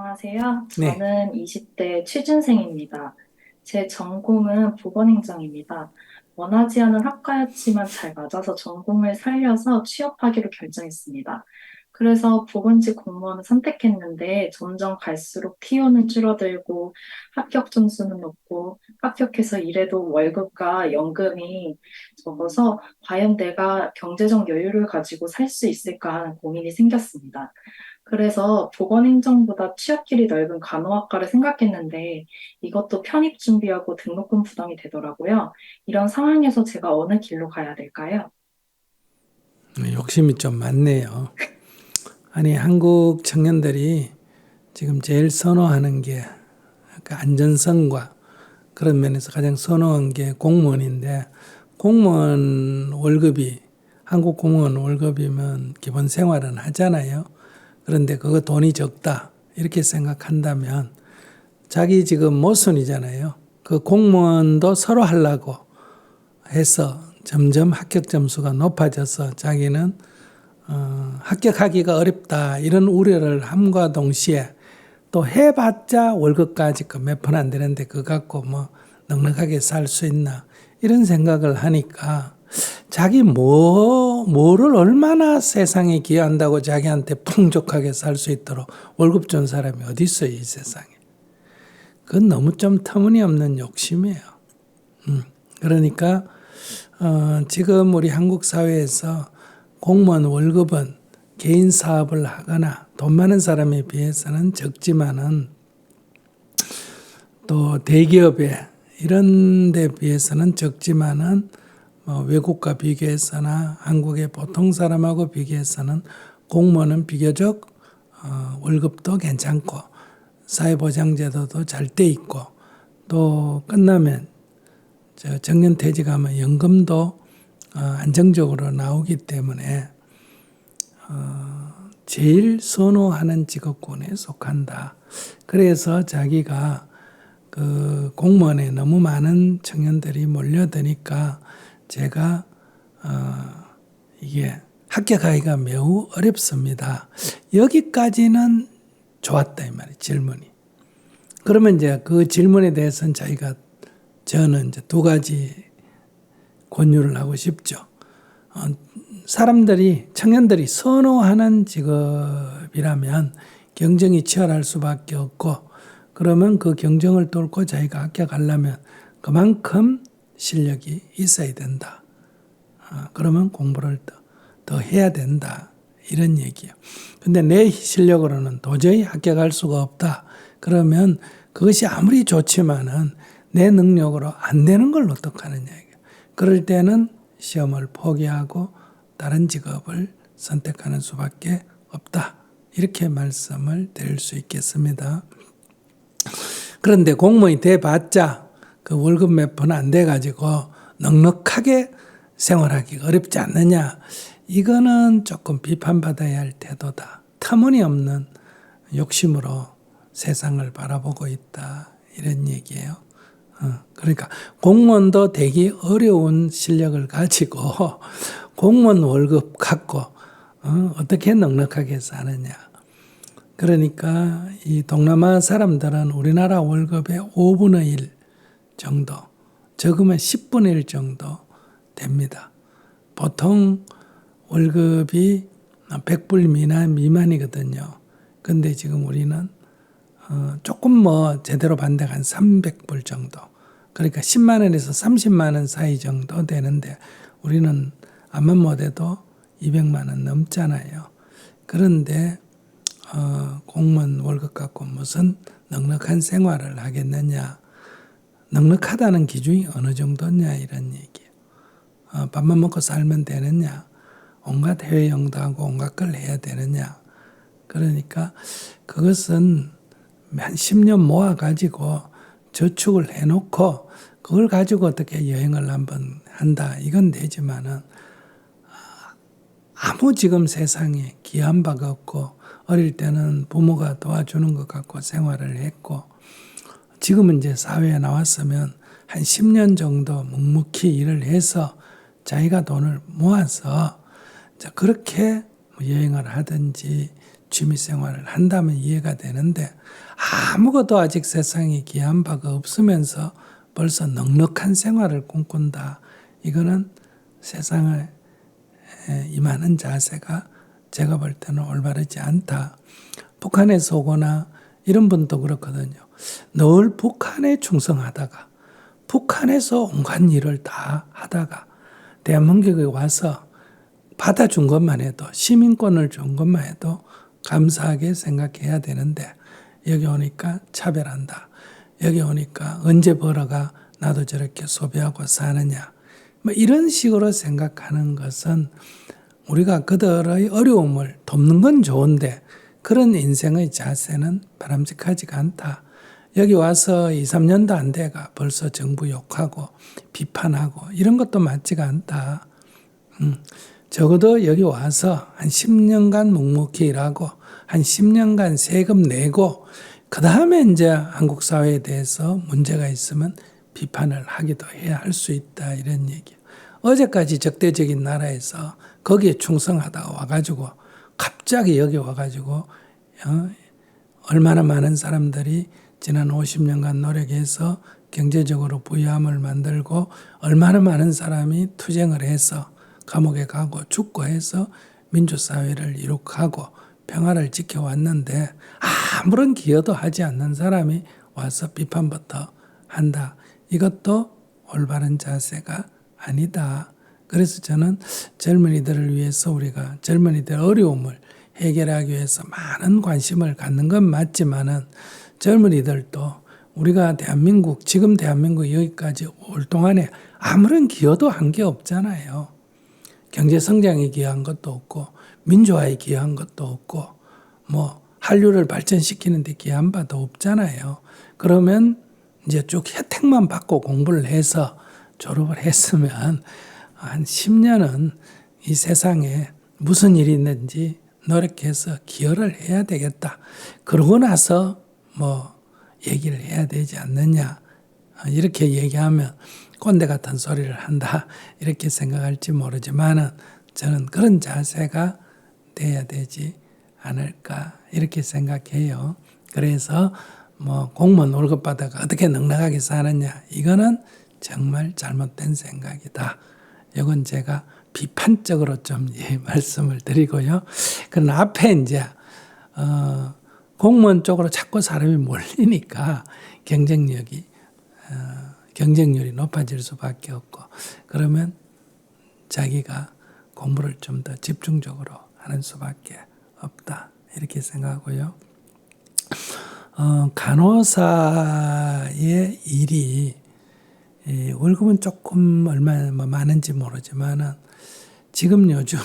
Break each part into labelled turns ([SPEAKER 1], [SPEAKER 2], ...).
[SPEAKER 1] 안녕하세요.
[SPEAKER 2] 네.
[SPEAKER 1] 저는 20대 취준생입니다. 제 전공은 보건행정입니다. 원하지 않은 학과였지만 잘 맞아서 전공을 살려서 취업하기로 결정했습니다. 그래서 보건직 공무원을 선택했는데 점점 갈수록 티오는 줄어들고 합격 점수는 높고 합격해서 일해도 월급과 연금이 적어서 과연 내가 경제적 여유를 가지고 살 수 있을까 하는 고민이 생겼습니다. 그래서 보건행정보다 취업길이 넓은 간호학과를 생각했는데 이것도 편입 준비하고 등록금 부담이 되더라고요. 이런 상황에서 제가 어느 길로 가야 될까요?
[SPEAKER 2] 욕심이 좀 많네요. 아니, 한국 청년들이 지금 제일 선호하는 게 그 안전성과 그런 면에서 가장 선호한 게 공무원인데, 공무원 월급이, 한국 공무원 월급이면 기본 생활은 하잖아요. 그런데 그거 돈이 적다. 이렇게 생각한다면, 자기 지금 모순이잖아요. 그 공무원도 서로 하려고 해서 점점 합격 점수가 높아져서 자기는 합격하기가 어렵다 이런 우려를 함과 동시에 또 해봤자 월급까지 몇 푼 안 되는데 그거 갖고 뭐 넉넉하게 살 수 있나 이런 생각을 하니까 자기 뭐를 얼마나 세상에 기여한다고 자기한테 풍족하게 살 수 있도록 월급 준 사람이 어디 있어요 이 세상에. 그건 너무 좀 터무니없는 욕심이에요. 그러니까 지금 우리 한국 사회에서 공무원 월급은 개인 사업을 하거나 돈 많은 사람에 비해서는 적지만은 또 대기업에 이런 데 비해서는 적지만은 뭐 외국과 비교해서나 한국의 보통 사람하고 비교해서는 공무원은 비교적 월급도 괜찮고 사회보장제도도 잘 돼 있고 또 끝나면 정년퇴직하면 연금도 안정적으로 나오기 때문에 제일 선호하는 직업군에 속한다. 그래서 자기가 그 공무원에 너무 많은 청년들이 몰려드니까 제가 이게 합격하기가 매우 어렵습니다. 여기까지는 좋았다 이 말이에요. 질문이. 그러면 이제 그 질문에 대해서는 저는 이제 두 가지 권유를 하고 싶죠. 사람들이, 청년들이 선호하는 직업이라면 경쟁이 치열할 수밖에 없고, 그러면 그 경쟁을 뚫고 자기가 합격하려면 그만큼 실력이 있어야 된다. 그러면 공부를 더 해야 된다. 이런 얘기예요. 근데 내 실력으로는 도저히 합격할 수가 없다. 그러면 그것이 아무리 좋지만은 내 능력으로 안 되는 걸 어떡하느냐. 그럴 때는 시험을 포기하고 다른 직업을 선택하는 수밖에 없다. 이렇게 말씀을 드릴 수 있겠습니다. 그런데 공무원이 돼봤자 그 월급 몇 푼 안 돼가지고 넉넉하게 생활하기 어렵지 않느냐. 이거는 조금 비판받아야 할 태도다. 터무니없는 욕심으로 세상을 바라보고 있다. 이런 얘기예요. 그러니까 공무원도 되기 어려운 실력을 가지고 공무원 월급 갖고 어떻게 넉넉하게 사느냐. 그러니까 이 동남아 사람들은 우리나라 월급의 5분의 1 정도, 적으면 10분의 1 정도 됩니다. 보통 월급이 100불 미만이거든요. 근데 지금 우리는 조금 뭐 제대로 반대가 한 300불 정도. 그러니까 10만 원에서 30만 원 사이 정도 되는데 우리는 암만 못해도 200만 원 넘잖아요. 그런데 공무원 월급 갖고 무슨 넉넉한 생활을 하겠느냐. 넉넉하다는 기준이 어느 정도냐 이런 얘기예요. 밥만 먹고 살면 되느냐. 온갖 해외여행도 하고 온갖 걸 해야 되느냐. 그러니까 그것은 한 10년 모아가지고 저축을 해놓고 그걸 가지고 어떻게 여행을 한번 한다. 이건 되지만은 아무 지금 세상에 귀한 바가 없고 어릴 때는 부모가 도와주는 것 같고 생활을 했고 지금은 이제 사회에 나왔으면 한 10년 정도 묵묵히 일을 해서 자기가 돈을 모아서 그렇게 여행을 하든지 취미 생활을 한다면 이해가 되는데 아무것도 아직 세상에 기여한 바가 없으면서 벌써 넉넉한 생활을 꿈꾼다. 이거는 세상에 임하는 자세가 제가 볼 때는 올바르지 않다. 북한에서 오거나 이런 분도 그렇거든요. 늘 북한에 충성하다가 북한에서 온갖 일을 다 하다가 대한민국에 와서 받아준 것만 해도 시민권을 준 것만 해도 감사하게 생각해야 되는데 여기 오니까 차별한다. 여기 오니까 언제 벌어가 나도 저렇게 소비하고 사느냐. 뭐 이런 식으로 생각하는 것은 우리가 그들의 어려움을 돕는 건 좋은데 그런 인생의 자세는 바람직하지가 않다. 여기 와서 2, 3년도 안 돼가 벌써 정부 욕하고 비판하고 이런 것도 맞지가 않다. 적어도 여기 와서 한 10년간 묵묵히 일하고 한 10년간 세금 내고 그 다음에 이제 한국 사회에 대해서 문제가 있으면 비판을 하기도 해야 할 수 있다 이런 얘기예요. 어제까지 적대적인 나라에서 거기에 충성하다가 와가지고 갑자기 여기 와가지고 얼마나 많은 사람들이 지난 50년간 노력해서 경제적으로 부유함을 만들고 얼마나 많은 사람이 투쟁을 해서 감옥에 가고 죽고 해서 민주사회를 이룩하고 평화를 지켜왔는데 아무런 기여도 하지 않는 사람이 와서 비판부터 한다. 이것도 올바른 자세가 아니다. 그래서 저는 젊은이들을 위해서 우리가 젊은이들의 어려움을 해결하기 위해서 많은 관심을 갖는 건 맞지만은 젊은이들도 우리가 대한민국, 지금 대한민국 여기까지 올 동안에 아무런 기여도 한 게 없잖아요. 경제 성장에 기여한 것도 없고 민주화에 기여한 것도 없고 뭐 한류를 발전시키는 데 기여한 바도 없잖아요. 그러면 이제 쭉 혜택만 받고 공부를 해서 졸업을 했으면 한 10년은 이 세상에 무슨 일이 있는지 노력해서 기여를 해야 되겠다. 그러고 나서 뭐 얘기를 해야 되지 않느냐. 이렇게 얘기하면 꼰대 같은 소리를 한다. 이렇게 생각할지 모르지만은 저는 그런 자세가 돼야 되지 않을까. 이렇게 생각해요. 그래서 뭐 공무원 월급 받아가 어떻게 넉넉하게 사느냐. 이거는 정말 잘못된 생각이다. 이건 제가 비판적으로 좀 말씀을 드리고요. 그러나 앞에 이제 공무원 쪽으로 자꾸 사람이 몰리니까 경쟁률이 높아질 수밖에 없고 그러면 자기가 공부를 좀 더 집중적으로 하는 수밖에 없다. 이렇게 생각하고요. 간호사의 일이 월급은 조금 얼마나 많은지 모르지만은 지금 요즘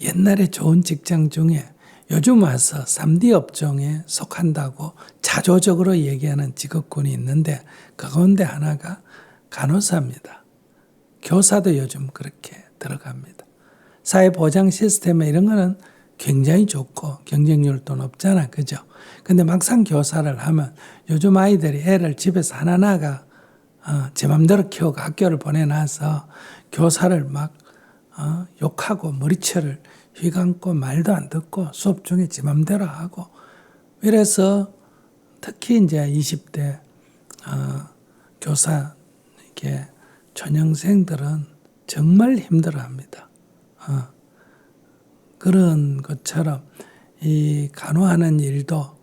[SPEAKER 2] 옛날에 좋은 직장 중에 요즘 와서 3D 업종에 속한다고 자조적으로 얘기하는 직업군이 있는데 그 가운데 하나가 간호사입니다. 교사도 요즘 그렇게 들어갑니다. 사회보장 시스템에 이런 거는 굉장히 좋고 경쟁률도 높잖아. 그죠? 근데 막상 교사를 하면 요즘 아이들이 애를 집에서 하나 나가 제 맘대로 키우고 학교를 보내놔서 교사를 막 욕하고 머리채를 휘감고 말도 안 듣고 수업 중에 지 맘대로 하고 이래서 특히 이제 20대 교사 이렇게 전형생들은 정말 힘들어합니다. 그런 것처럼 이 간호하는 일도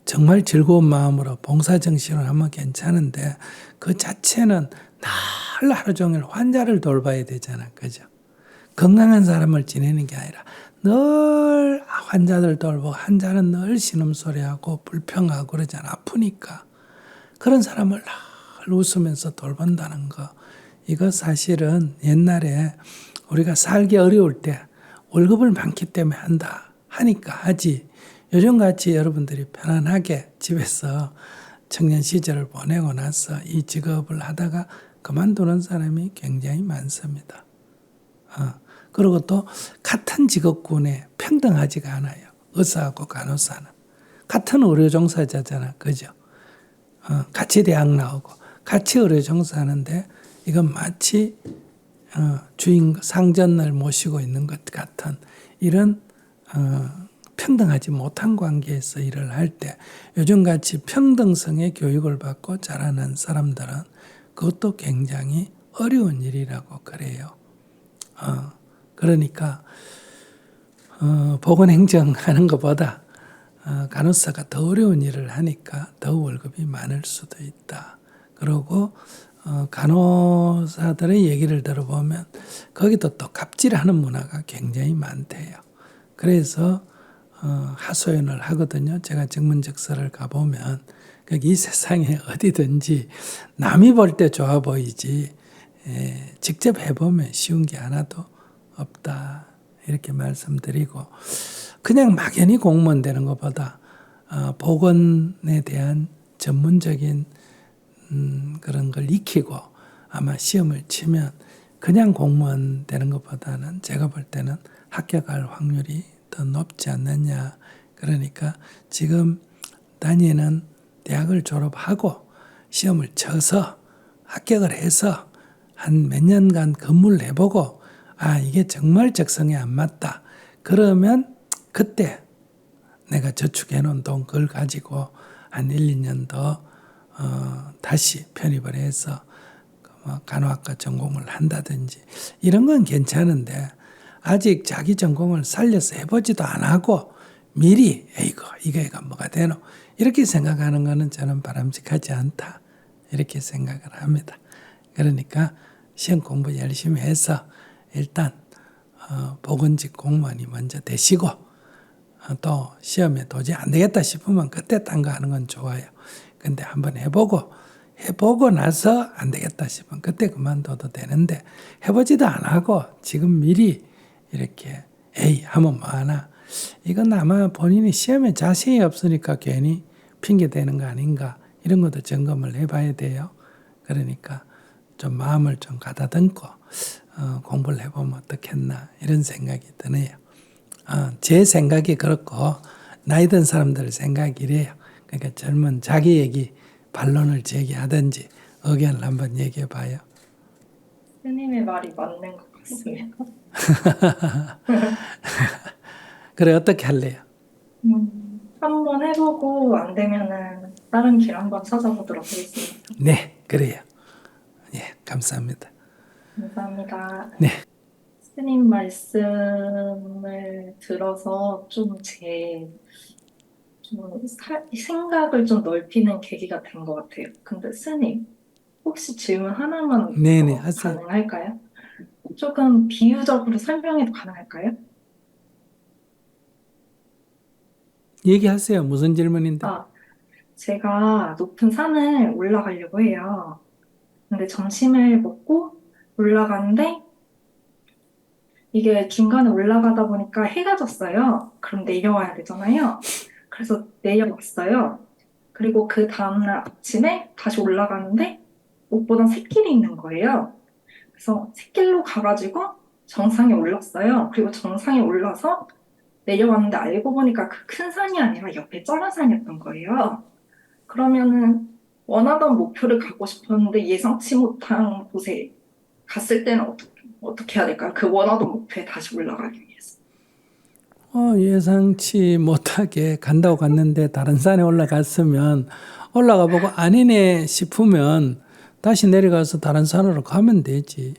[SPEAKER 2] 정말 즐거운 마음으로 봉사정신을 하면 괜찮은데 그 자체는 날 하루 종일 환자를 돌봐야 되잖아. 그죠? 건강한 사람을 지내는 게 아니라 늘 환자들 돌보고 환자는 늘 신음소리하고 불평하고 그러잖아. 아프니까. 그런 사람을 늘 웃으면서 돌본다는 거. 이거 사실은 옛날에 우리가 살기 어려울 때 월급을 많기 때문에 한다 하니까 하지. 요즘같이 여러분들이 편안하게 집에서 청년 시절을 보내고 나서 이 직업을 하다가 그만두는 사람이 굉장히 많습니다. 그리고 또 같은 직업군에 평등하지가 않아요. 의사하고 간호사는. 같은 의료 종사자잖아. 그죠? 같이 대학 나오고 같이 의료 종사하는데 이건 마치 상전을 모시고 있는 것 같은 이런 평등하지 못한 관계에서 일을 할 때 요즘같이 평등성의 교육을 받고 자라는 사람들은 그것도 굉장히 어려운 일이라고 그래요. 그러니까 보건행정하는 것보다 간호사가 더 어려운 일을 하니까 더 월급이 많을 수도 있다. 그리고 간호사들의 얘기를 들어보면 거기도 또 갑질하는 문화가 굉장히 많대요. 그래서 하소연을 하거든요. 제가 정문적서를 가보면 이 세상에 어디든지 남이 볼 때 좋아 보이지 직접 해보면 쉬운 게 하나도 없다. 이렇게 말씀드리고 그냥 막연히 공무원 되는 것보다 보건에 대한 전문적인 그런 걸 익히고 아마 시험을 치면 그냥 공무원 되는 것보다는 제가 볼 때는 합격할 확률이 더 높지 않느냐. 그러니까 지금 다니는 대학을 졸업하고 시험을 쳐서 합격을 해서 한 몇 년간 근무를 해보고 이게 정말 적성에 안 맞다. 그러면 그때 내가 저축해 놓은 돈 그걸 가지고 한 1, 2년 더 다시 편입을 해서 간호학과 전공을 한다든지 이런 건 괜찮은데 아직 자기 전공을 살려서 해보지도 안 하고 미리 이거 뭐가 되노 이렇게 생각하는 거는 저는 바람직하지 않다 이렇게 생각을 합니다. 그러니까 시험 공부 열심히 해서 일단 보건직 공무원이 먼저 되시고 또 시험에 도저히 안 되겠다 싶으면 그때 딴 거 하는 건 좋아요. 근데 한번 해보고 나서 안 되겠다 싶으면 그때 그만둬도 되는데 해보지도 안 하고 지금 미리 이렇게 하면 뭐하나 이건 아마 본인이 시험에 자신이 없으니까 괜히 핑계 대는 거 아닌가 이런 것도 점검을 해봐야 돼요. 그러니까 좀 마음을 좀 가다듬고 공부를 해보면 어떻겠나 이런 생각이 드네요. 제 생각이 그렇고 나이 든 사람들 생각이 이래요. 그러니까 젊은 자기 얘기 반론을 제기하든지 의견을 한번 얘기해 봐요.
[SPEAKER 1] 스님의 말이 맞는 것 같습니다.
[SPEAKER 2] 그래 어떻게 할래요?
[SPEAKER 1] 한번 해보고 안 되면은 다른 길 한번 찾아보도록 하겠습니다.
[SPEAKER 2] 네, 그래요. 예, 감사합니다.
[SPEAKER 1] 감사합니다.
[SPEAKER 2] 네,
[SPEAKER 1] 스님 말씀을 들어서 생각을 좀 넓히는 계기가 된 것 같아요. 근데 스님, 혹시 질문 하나만
[SPEAKER 2] 네네
[SPEAKER 1] 더
[SPEAKER 2] 하세요.
[SPEAKER 1] 가능할까요? 조금 비유적으로 설명해도 가능할까요?
[SPEAKER 2] 얘기하세요. 무슨 질문인데?
[SPEAKER 1] 아, 제가 높은 산을 올라가려고 해요. 근데 점심을 먹고 올라가는데 이게 중간에 올라가다 보니까 해가 졌어요. 그럼 내려와야 되잖아요. 그래서 내려왔어요. 그리고 그 다음날 아침에 다시 올라가는데 무엇보다 샛길이 있는 거예요. 그래서 샛길로 가가지고 정상에 올랐어요. 그리고 정상에 올라서 내려왔는데 알고 보니까 그 큰 산이 아니라 옆에 작은 산이었던 거예요. 그러면은 원하던 목표를 가고 싶었는데 예상치 못한 곳에 갔을 때는 어떻게 해야 될까요? 그 원하던 목표에 다시 올라가기 위해서.
[SPEAKER 2] 예상치 못하게 간다고 갔는데 다른 산에 올라갔으면 올라가 보고 아니네 싶으면 다시 내려가서 다른 산으로 가면 되지.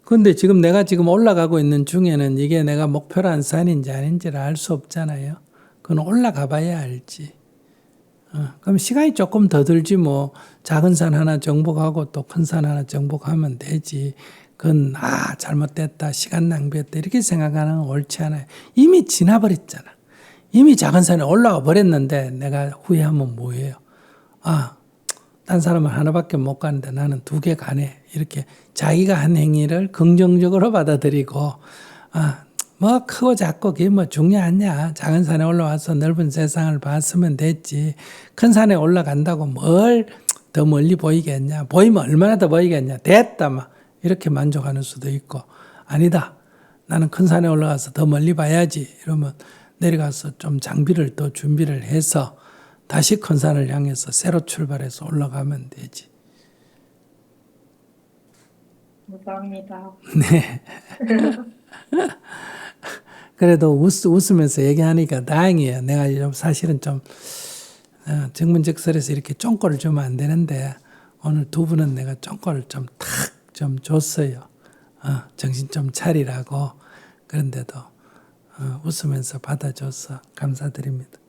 [SPEAKER 2] 근데 지금 내가 지금 올라가고 있는 중에는 이게 내가 목표란 산인지 아닌지를 알 수 없잖아요. 그건 올라가 봐야 알지. 그럼 시간이 조금 더 들지 뭐 작은 산 하나 정복하고 또 큰 산 하나 정복하면 되지. 그건 잘못됐다 시간 낭비했다 이렇게 생각하는 건 옳지 않아요. 이미 지나버렸잖아. 이미 작은 산에 올라가 버렸는데 내가 후회하면 뭐예요? 딴 사람은 하나밖에 못 가는데 나는 2개 가네. 이렇게 자기가 한 행위를 긍정적으로 받아들이고 뭐 크고 작고 그게 뭐 중요하냐. 작은 산에 올라와서 넓은 세상을 봤으면 됐지. 큰 산에 올라간다고 뭘 더 멀리 보이겠냐. 보이면 얼마나 더 보이겠냐. 됐다 막 이렇게 만족하는 수도 있고 아니다. 나는 큰 산에 올라가서 더 멀리 봐야지. 이러면 내려가서 좀 장비를 더 준비를 해서 다시 큰 산을 향해서 새로 출발해서 올라가면 되지.
[SPEAKER 1] 감사합니다.
[SPEAKER 2] 네. 그래도 웃으면서 얘기하니까 다행이에요. 내가 좀 사실은 좀 정문적설에서 이렇게 쫑꼬를 주면 안 되는데 오늘 두 분은 내가 쫑꼬를 좀 탁 좀 줬어요. 정신 좀 차리라고. 그런데도 웃으면서 받아줘서 감사드립니다.